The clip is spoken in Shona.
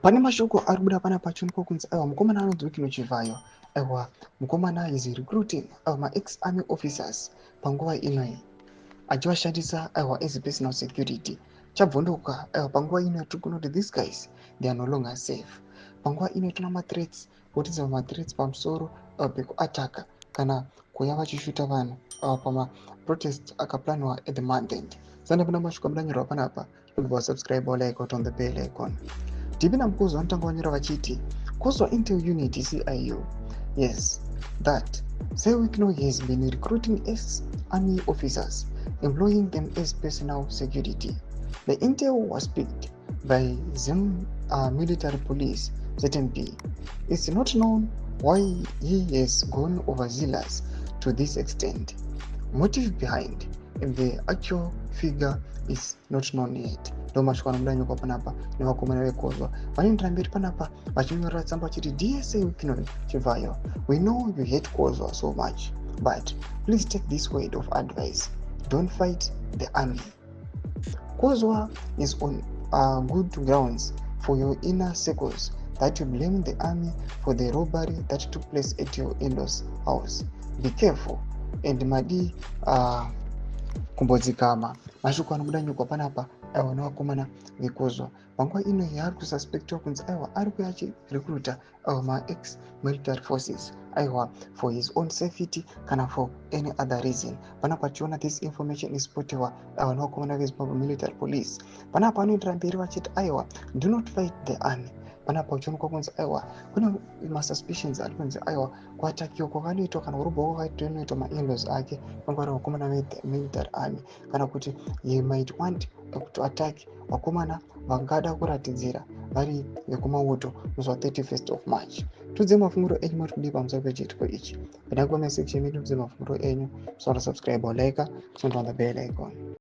Pane mashoko ari kubuda panapa chionekwa kunzi aiwa mukomana anonzi Wikino Chivayo. Aiwa mukomana is recruiting ma-ex-army officers panguva inoyi achivashandisa aiwa as personal security. Chabvondoka aiwa panguva ino yatiri kuona kuti these guys they are no longer safe. Panguva ino tona ma-threats kuratidza ma-threats pamusoro pekuataka kana kuuya vachishuta vanhu pama-protest akaplanwa at the month end. Saka pana mashoko amudanyorwa panapa tobva subscribe or like out on the bell icon. Tipinda mukuzwa vanotanga vanyora vachiti kuzwa Intel Unit CIU. Yes, that Sir Wikino has been recruiting ex-army officers, employing them as personal security. The intel was picked by Zim military police, ZMP. It's not known why he has gone overzealous to this extent. Motive behind the actual figure is not known yet. Ndo mashoko anomudanyorwa panapa nevakomana vekozwa vanoendera mberi panapa vachinyorera tsamba vachiti DSA Wikino Chivayo, we know you hate Kozwa so much, but please take this word of advice, don't fight the army. Kozwa is on good grounds for your inner circles that you blame the army for the robbery that took place at your in-laws house. Be careful and madi kumbodzikama. Mashoko anobuda nyokwa panapa aiwa nevakomana vekozwa panguva ino yaari kususpectiwa kunzi aiwa ari kuya achirecruita ma-ex military forces aiwa for his own safety kana for any other reason. Panapa tichiona this information isipotiwa aiwa nevakomana vezimbabwe military police. Panapa vanoendera mberi vachiti aiwa do not fight the army. Panapa uchionekwa kunzi aiwa kune masuspicions ari kunzi aiwa kuatakiwa kwavanoitwa kana kurobwa kwavanoitwa ma-in-laws ake vangwari vakomana ve-military army kana kuti he might want to attack vakomana vangada kuratidzira vari vekumauto musi wa31st of March. Tudze mafunguro enyu muri kudii pamusoro pechiitiko ichi. Penda comment section medu tudze mafunguro enyu. Subscribe or like, turn on the bell icon.